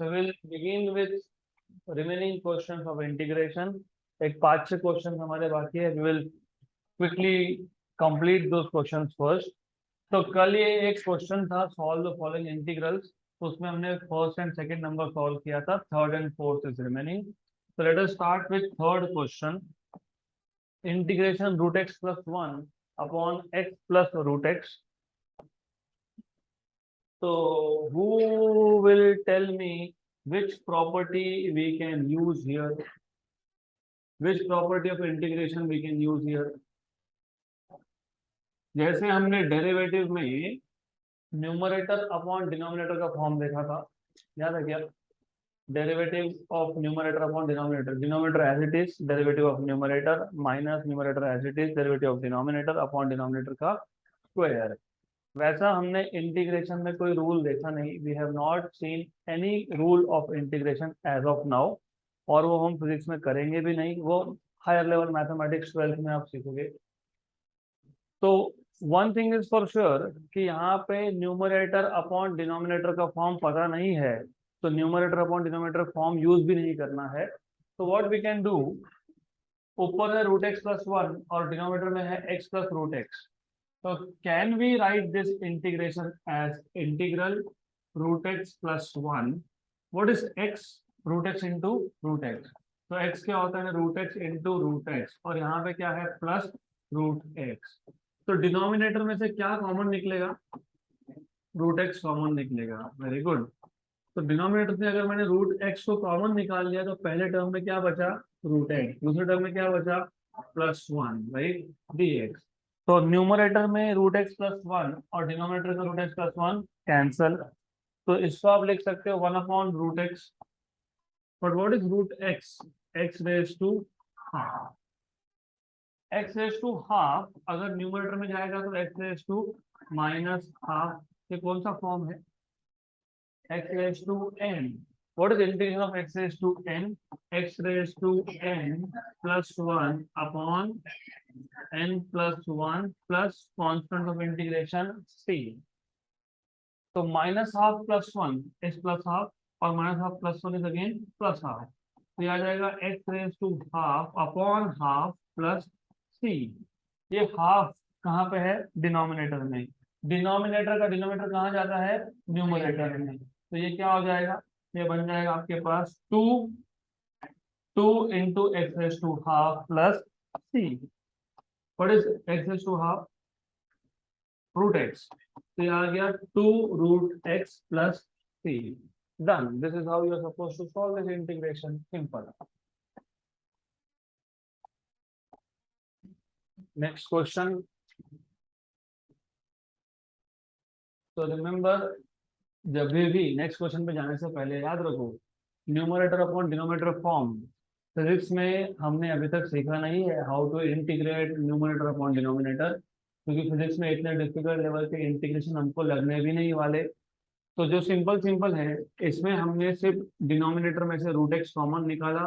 So we'll begin with remaining questions of integration. एक 5-6 question हमारे बाकी है. We will quickly complete those questions first. तो कल ये एक क्वेश्चन था, सॉल्व द फॉलोइंग इंटीग्रल्स. उसमें हमने first and second number solve किया था. Third and fourth is remaining. So let us start with third question. Integration root x plus 1 upon x plus root x. So who will tell me which property we can use here? Which property of integration we can use here? जैसे हमने derivative में numerator upon denominator का form देखा था, याद है क्या? Derivative of numerator upon denominator, denominator as it is, derivative of numerator minus numerator as it is, derivative of denominator upon denominator का स्क्वायर. वैसा हमने इंटीग्रेशन में कोई रूल देखा नहीं. We have not seen any rule of integration as of now, और वो हम फिजिक्स में करेंगे भी नहीं. वो हायर लेवल मैथमेटिक्स 12th में आप सीखोगे. तो one thing is for sure कि यहाँ पे न्यूमरेटर अपॉन डिनोमिनेटर का फॉर्म पता नहीं है, तो numerator upon denominator form use भी नहीं करना है. तो व्हाट वी कैन डू, ऊपर है रूट एक्स प्लस 1 और डिनोमिनेटर में है x plus root x. So can we write this integration as integral root x plus 1? What is x? Root x into root x. तो x क्या होता है? root x into root x. और यहाँ पे क्या है? Plus root x. तो डिनोमिनेटर में से क्या कॉमन निकलेगा? रूट x कॉमन निकलेगा. Very good. तो डिनोमिनेटर से अगर मैंने रूट x को कॉमन निकाल लिया तो पहले टर्म में क्या बचा? Root x. दूसरे टर्म में क्या बचा? Plus 1, right? dx. तो न्यूमरेटर में रूट एक्स प्लस 1 और डिनोमिनेटर का रूट एक्स प्लस 1 कैंसल. तो इसको आप लिख सकते हो 1 upon root x. But what is root x? X raise to half. X raise to half अगर न्यूमरेटर में जाएगा तो x raise to minus half. ये कौन सा फॉर्म है? X raise to n. What is integration of x raise to n? X raise to n plus 1 upon n plus 1 plus constant of integration c. तो minus half plus 1 is plus half और minus half plus 1 is again plus half. तो ये आ जाएगा x raise to half upon half plus c. ये half कहाँ पे है? डिनोमिनेटर में. डिनोमिनेटर का डिनोमिनेटर कहाँ जाता है? न्यूमरेटर में. तो ये क्या हो जाएगा? ये बन जाएगा आपके पास 2 into x raise to half plus c. What is x is to half? Root x. तो ये आ गया 2 root x plus c. Done. This is how you are supposed to solve this integration. Simple. Next question. So remember, जब भी next question पे जाने से पहले याद रखो numerator upon denominator form. Physics में हमने अभी तक सीखा नहीं है how to integrate numerator upon denominator, क्योंकि फिजिक्स में इतने डिफिकल्ट लेवल के इंटीग्रेशन हमको लगने भी नहीं वाले. तो जो सिंपल सिंपल है इसमें हमने सिर्फ डिनोमिनेटर में से रूट एक्स कॉमन निकाला.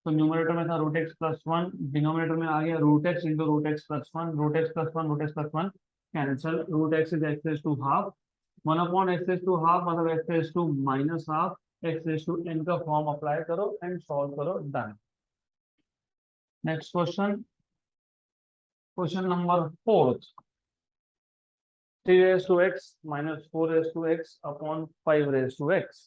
तो न्यूमरेटर में था रूट एक्स प्लस 1, डिनोमिनेटर में आ गया root X into root X plus 1. Root X plus 1 root X plus 1 cancel. Root X is X raise to half. 1 upon X raise to half मतलब X raise to minus half. X raise to N का form apply करो and solve करो. Done. Next question, question number 4. 3 raise to x minus 4 raise to x upon 5 raise to x.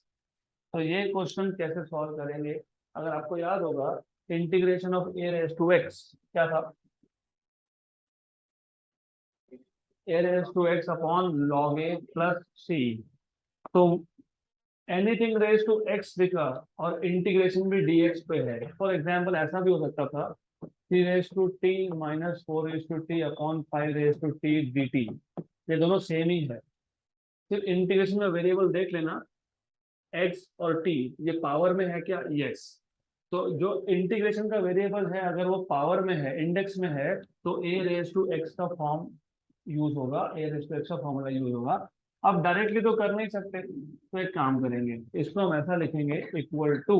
तो ये question कैसे solve करेंगे? अगर आपको याद होगा integration of a raise to x क्या था? A raise to x upon log a plus c. तो एनीथिंग रेज टू एक्स दिखा और इंटीग्रेशन भी डीएक्स पे है. फॉर एग्जांपल ऐसा भी हो सकता था 3 raise to t minus 4 raise to t upon 5 raise to t d t. ये दोनों सेम ही है. सिर्फ इंटीग्रेशन में वेरिएबल देख लेना एक्स और टी ये पावर में है क्या? यस. तो जो इंटीग्रेशन का वेरिएबल है अगर वो पावर में है, इंडेक्स में है, तो ए रेज टू एक्स का फॉर्म यूज होगा, ए रेज टू एक्स का फॉर्मूला यूज होगा. अब डायरेक्टली तो कर नहीं सकते, तो एक काम करेंगे, इसको हम ऐसा लिखेंगे equal to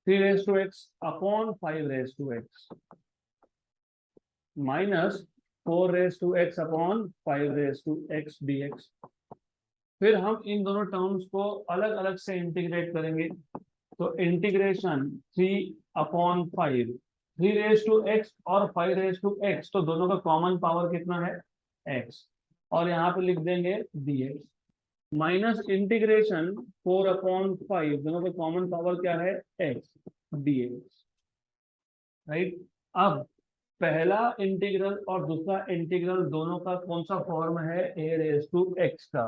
3 raise to x upon 5 raise to x minus 4 raise to x upon 5 raise to x d x. फिर हम इन दोनों टर्म्स को अलग अलग से इंटीग्रेट करेंगे। तो इंटीग्रेशन 3/5, 3 रेज टू x और 5 रेज टू x, तो दोनों का कॉमन पावर कितना है, x, और यहाँ पे लिख देंगे dx, माइनस इंटीग्रेशन 4/5, दोनों का कॉमन पावर क्या है, x, dx, राइट। अब पहला इंटीग्रल और दूसरा इंटीग्रल दोनों का कौन सा फॉर्म है, a रेज टू x का,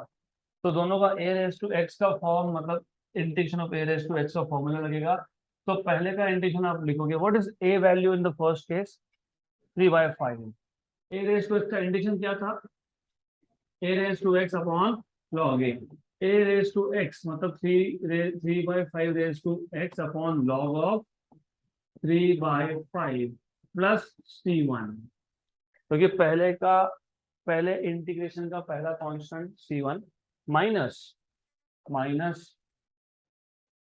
तो दोनों का a रेज टू x का फॉर्म मतलब integration of a raise to x का फॉर्मूला लगेगा। तो पहले का इंटीग्रेशन आप लिखोगे, what is a value in the first case, 3/5। a raise to x का इंटीग्रेशन क्या था, a raise to x upon log a raise to x मतलब 3/5 raise to x upon log of 3/5 plus c1, क्योंकि पहले integration का पहला constant c1 minus minus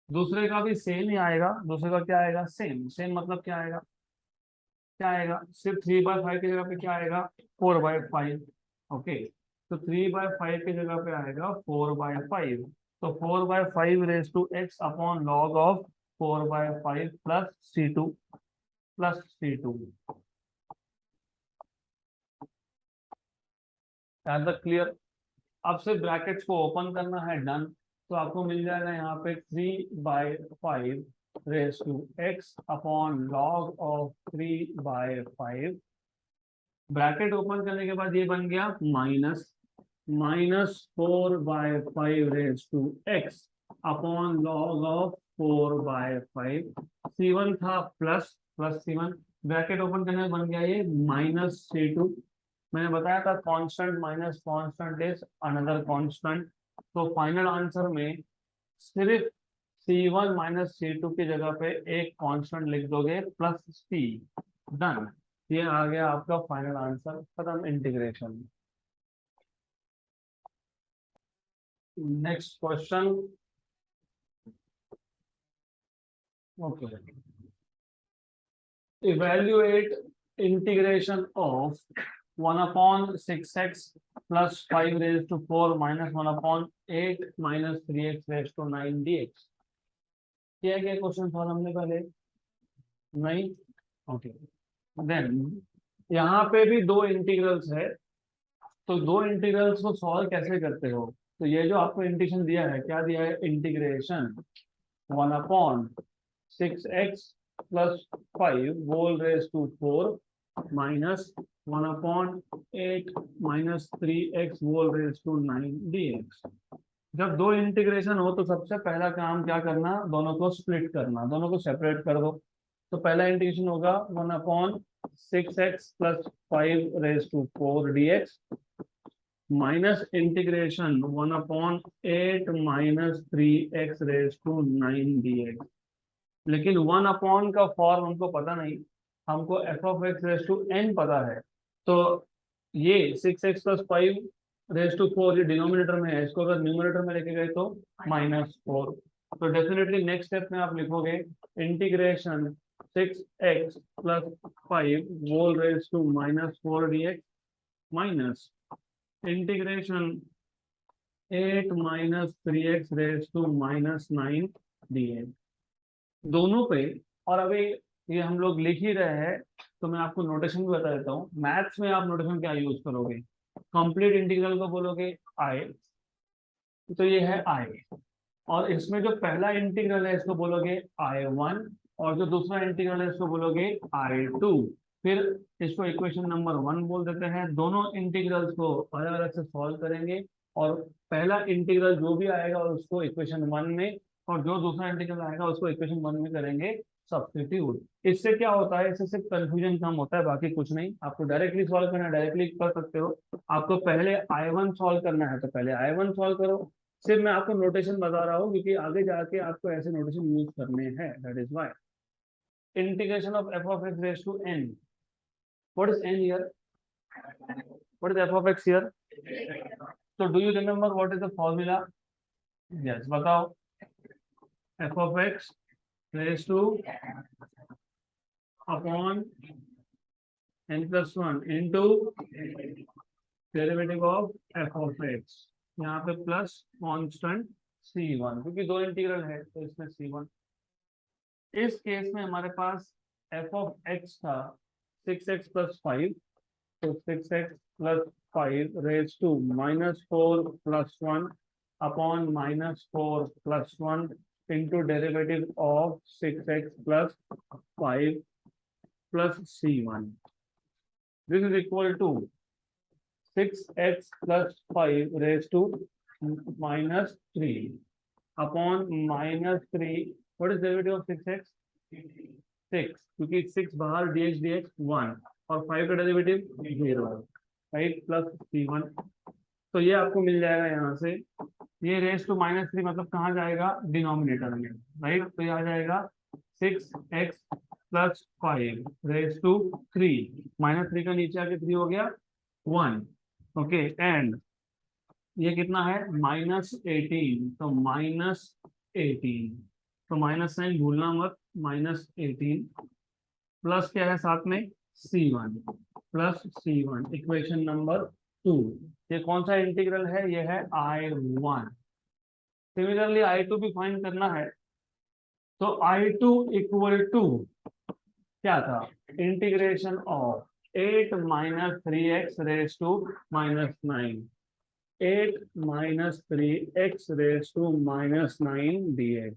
दूसरे का भी सेम ही आएगा, दूसरे का क्या आएगा, सेम, सेम मतलब क्या आएगा, क्या आएगा, सिर्फ 3/5 की जगह पे क्या आएगा, 4/5। ओके, तो 3/5 की जगह पे आएगा 4/5, तो 4/5 raise to x upon log of 4/5 plus c2। Clear. अब से ब्रैकेट्स को ओपन करना है, डन। तो आपको मिल जाएगा यहाँ पे 3/5 raise to x upon log of 3/5, bracket open करने के बाद ये बन गया minus 4/5 raise to x upon log of 4/5, c1 था plus plus c1, bracket open करने में बन गया ये माइनस c2। मैंने बताया था constant minus constant is another constant, तो फाइनल आंसर में सिर्फ c1 माइनस c2 की जगह पे एक कांस्टेंट लिख दोगे प्लस c, डन। ये आ गया आपका फाइनल आंसर, खत्म integration. Next question, okay, evaluate integration of 1/6x plus 5 raise to 4 minus 1/8 minus 3x raise to 9 dx। किया गया क्वेश्चन सॉल्व हमने पहले, नहीं, ओके। देन यहाँ पे भी दो इंटीग्रल्स है, तो दो इंटीग्रल्स को सॉल्व कैसे करते हो, तो ये जो आपको इंटीग्रेशन दिया है, क्या दिया है, integration 1/6x plus 5 whole raise to 4 minus 1/8 minus 3x whole raise to 9 dx। जब दो इंटीग्रेशन हो तो सबसे पहला काम क्या करना, दोनों को स्प्लिट करना, दोनों को सेपरेट कर दो। तो पहला इंटीग्रेशन होगा 1/6x plus 5 raise to 4 dx minus integration 1/8 minus 3x raise to 9 dx। लेकिन 1 का फॉर्म हमको पता नहीं, हमको f(x) रेज टू n पता है। तो ये 6x प्लस 5 रेज टू 4 ये डिनोमिनेटर में है, इसको अगर न्यूमरेटर में लेके गए तो -4। तो डेफिनेटली नेक्स्ट स्टेप में आप लिखोगे integration 6x plus 5 whole raise to -4 dx minus integration 8 minus 3x raise to -9 dx, दोनों पे। और अभी ये हम लोग लिख ही रहे हैं, तो मैं आपको नोटेशन भी बता देता हूँ। मैथ्स में आप नोटेशन क्या यूज करोगे, कंप्लीट इंटीग्रल को बोलोगे आई, तो ये है आई, और इसमें जो पहला इंटीग्रल है इसको बोलोगे I1, और जो दूसरा इंटीग्रल है इसको बोलोगे I2। फिर इसको इक्वेशन नंबर 1 बोल देते हैं। दोनों इंटीग्रल्स को अलग अलग से सॉल्व करेंगे, और पहला इंटीग्रल जो भी आएगा उसको इक्वेशन 1 में, और जो दूसरा इंटीग्रल आएगा उसको इक्वेशन 1 में करेंगे सब्स्टिट्यूट। इससे क्या होता है, इससे सिर्फ कंफ्यूजन कम होता है, बाकी कुछ नहीं। आपको डायरेक्टली सॉल्व करना है, डायरेक्टली कर सकते हो। आपको पहले I1 सॉल्व करना है तो पहले I1 सॉल्व करो। सिर्फ मैं आपको नोटेशन बता रहा हूँ क्योंकि आगे जाके आपको ऐसे नोटेशन यूज करने हैं, that is why. Integration of f(x) raise to n, what is n here, what is f(x) here, तो do you remember what is the formula, yes बताओ, f(x) raise to upon n plus 1 into derivative of f(x), यहाँ पे plus constant c1, क्योंकि दो integral है तो इसमें c1। इस केस में हमारे पास f ऑफ x था 6x प्लस 5, तो 6x plus 5 raise to -4 plus 1 upon -4 plus 1 into derivative of 6x plus 5 plus c1। This is equal to 6x plus 5 raised to -3 upon -3. What is derivative of 6x? 6, क्योंकि 6 बाहर dx 1 और 5 का derivative 0, right, plus c1। तो ये आपको मिल जाएगा यहाँ से, ये रेज टू -3 मतलब कहाँ जाएगा, डिनोमिनेटर में, राइट। तो ये आ जाएगा 6x प्लस 5 रेज टू 3, -3 का नीचे आके 3 हो गया 1, ओके। एंड ये कितना है -18, तो -18, तो माइनस साइन भूलना मत, -18 प्लस क्या है साथ में c1 plus c1, equation number 2। ये कौन सा इंटीग्रल है, ये है I1। सिमिलरली I2 भी फाइंड करना है, तो I2 इक्वल टू क्या था, integration of 8 - 3x raise to -9, 8 - 3x raise to -9 dx।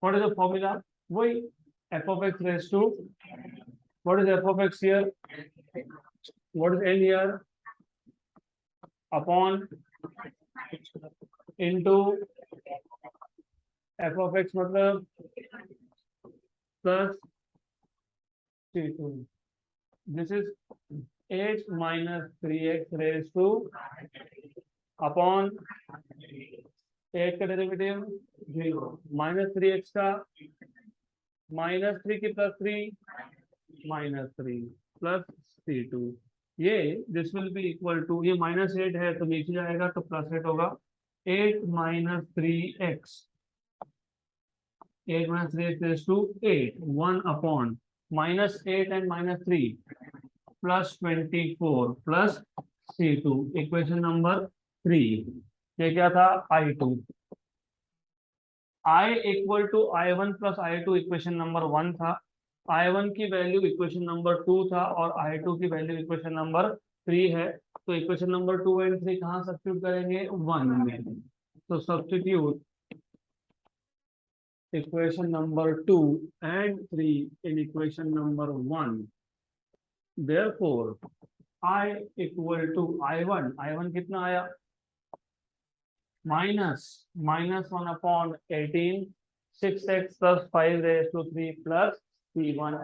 What is the formula, वही f of x raise to, what is f of x here, what is n here, upon into f of x मतलब plus c2। This is 8 - 3x raised to upon 8 का derivative 0, -3x का -3 की plus 3 -3 plus c2। ये this will be equal to, ये -8 है तो नीचे जाएगा तो +8 होगा, 8 - 3x, 8 - 3x raised to 8, 1 upon -8 and -3 plus 24 plus c2, equation number 3। ये क्या था, I2। I equal to I1 plus I2 equation number 1 था, I1 की वैल्यू इक्वेशन नंबर 2 था और I2 की वैल्यू इक्वेशन नंबर 3 है। तो इक्वेशन नंबर 2 एंड 3 कहाँ सब्स्टिट्यूट करेंगे, 1 में। तो substitute equation number 2 and 3 in equation number 1। Therefore, I equal to I1, I1 कितना आया, -1 upon 18, 6x plus 5 raise to 3 plus c1।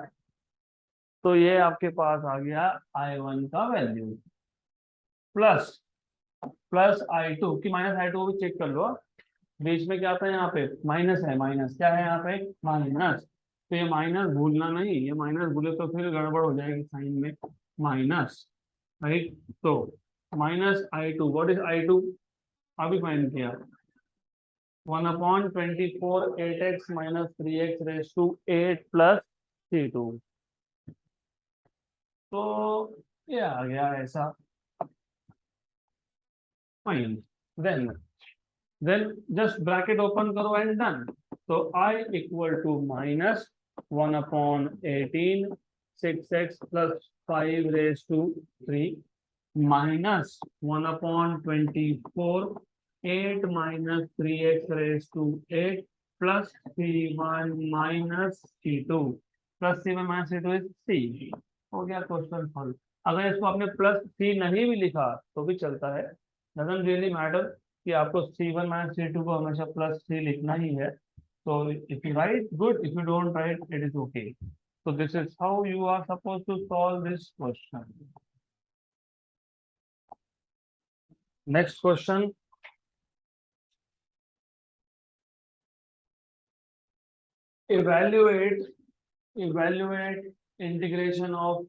तो ये आपके पास आ गया I1 का वैल्यू, प्लस I2 की -I2 भी चेक कर लो, बीच में क्या था, यहाँ पे माइनस है, माइनस क्या है यहाँ पे, माइनस। तो ये माइनस भूलना नहीं, ये माइनस भूले तो फिर गड़बड़ हो जाएगी साइन में, माइनस, राइट। तो -I2, व्हाट इज I2, अभी फाइंड किया, 1 upon 24, 8x - 3x raise to 8 plus c2। तो ये आ गया ऐसा, fine. Then just bracket open करो एंड डन। तो I equal to -1 upon 18, 6x plus 5 raise to 3 -1 upon 24, 8 - 3x raise to 8 plus c1 minus c2, plus c1 minus c2 is c। हो गया question solve. अगर इसको आपने plus c नहीं भी लिखा तो भी चलता है, डजंट रियली मैटर कि आपको c1 माइनस c2 को हमेशा प्लस c लिखना ही है। तो if you right good, if you don't write it is okay. So this is how you are supposed to solve this question. Next question. Evaluate integration of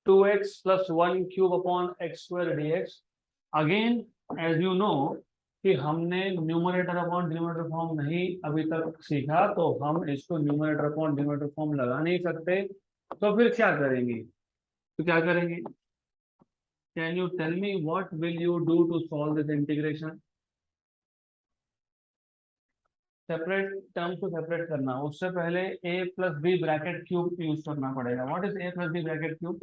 2x plus 1 cube upon x square dx. Again, as you know कि हमने numerator upon denominator form नहीं अभी तक सीखा, तो हम इसको numerator upon denominator form लगा नहीं सकते। तो फिर क्या करेंगे, Can you tell me what will you do to solve this integration? Separate term को सेपरेट करना, उससे पहले a plus B bracket cube use करना पड़ेगा. What is a plus B bracket cube?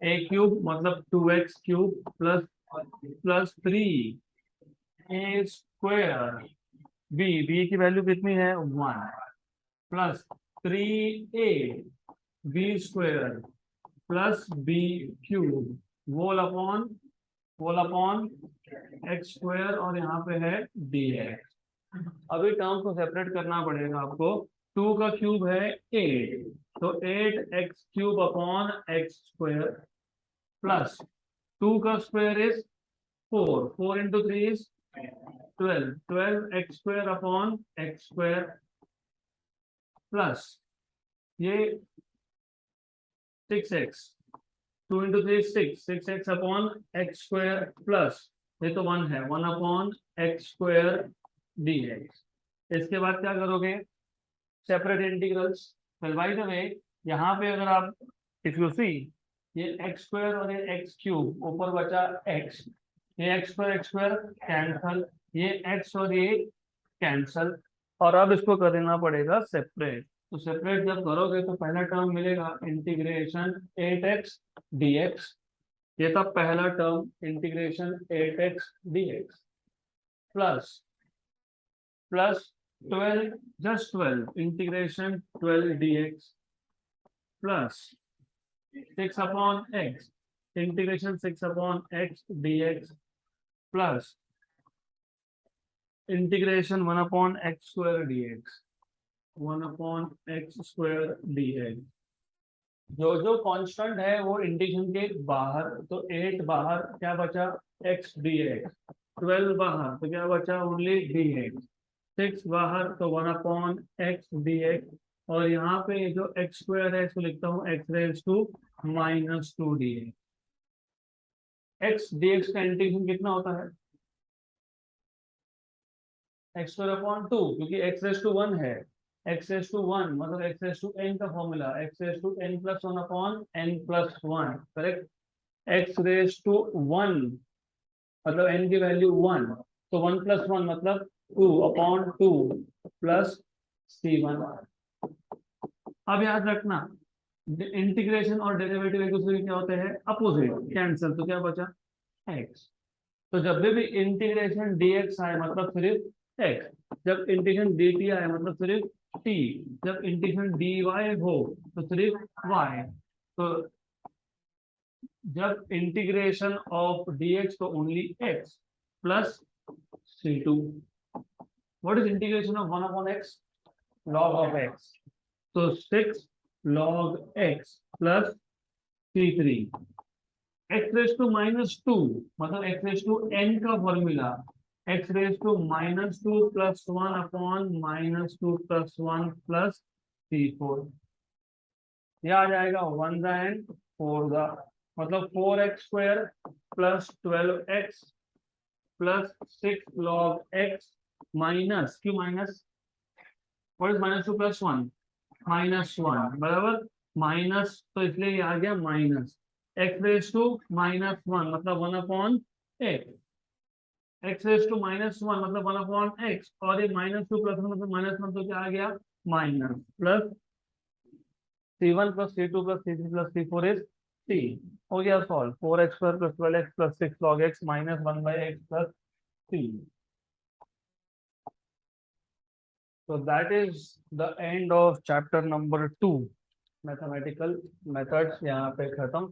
a cube मतलब 2x cube plus 3a square. b की value कितनी है 1 plus 3a b square plus b cube whole upon x square और यहाँ पे है dx. अभी टर्म्स को सेपरेट करना पड़ेगा आपको. 2 का क्यूब है 8, तो 8x cube upon x square plus 2 का square is 4 into 3 is 12 x square upon x square plus ये 6x 2 into 3 6x upon x square plus ये तो 1 है 1 अपॉन एक्स स्क्वायर dx. इसके बाद क्या करोगे? Separate integrals. By the way यहाँ पे अगर आप इफ यू सी ये एक्स स्क्वायर और ये एक्स क्यूब, ऊपर बचा x, ये एक्स स्क्वायर कैंसल, ये x और ये कैंसल, और अब इसको कर देना पड़ेगा सेपरेट. तो सेपरेट जब करोगे तो पहला टर्म मिलेगा इंटीग्रेशन 8x dx. ये था पहला term integration 8x dx plus 12 just 12 integration 12 dx plus 6 upon x integration 6 upon x dx plus integration 1 upon x square dx 1 upon x square dx. जो कांस्टेंट है वो इंटीग्रेशन के बाहर, तो 8 बाहर, क्या बचा x dx. 12 बाहर तो क्या बचा ओनली dx. 6 बाहर तो 1 अपॉन एक्स dx. और यहाँ पे जो एक्स स्क्वायर है इसको लिखता हूँ x raise to -2 dx. x dx का इंटीग्रेशन कितना होता है? x स्क्वायर अपॉन 2, क्योंकि x रेज टू 1 है. x रेज टू 1 मतलब x रेज टू n का formula x raise to n plus 1 upon n plus 1. Correct. x raise to 1 मतलब n की वैल्यू 1, तो 1 प्लस 1 मतलब 2 अपॉन 2 प्लस c1. अब याद रखना इंटीग्रेशन और डेरिवेटिव एक दूसरे के क्या होते हैं? Opposite, cancel. तो क्या बचा x. तो जब भी इंटीग्रेशन dx आए मतलब सिर्फ x, जब इंटीग्रेशन dt आए मतलब सिर्फ t, जब इंटीग्रेशन dy हो तो सिर्फ y. तो जब इंटीग्रेशन ऑफ dx तो only x plus c2. What is integration of 1 upon x? Log of x. So 6 log x plus c3. x raised to -2 मतलब x raised to n का formula x raised to -2 plus 1 upon -2 plus 1 plus c4. यह आ जाएगा 1 दा and 4 दा, मतलब 4x square plus 12x plus 6 log x minus क्यों minus? What is -2 plus 1? -1 बराबर minus, तो इसलिए ये आ गया माइनस x रेज टू -1 मतलब 1 upon x. x raise to -1 मतलब 1 अपॉन x, और ये -2 प्लस 1 मतलब -1, तो क्या आ गया minus plus c1 plus c2 plus c3 plus c4 is c. हो गया solve. 4x square plus 12x plus 6 log x minus 1/x plus c. So that is the end of chapter number 2, mathematical methods. यहाँ पे खत्म.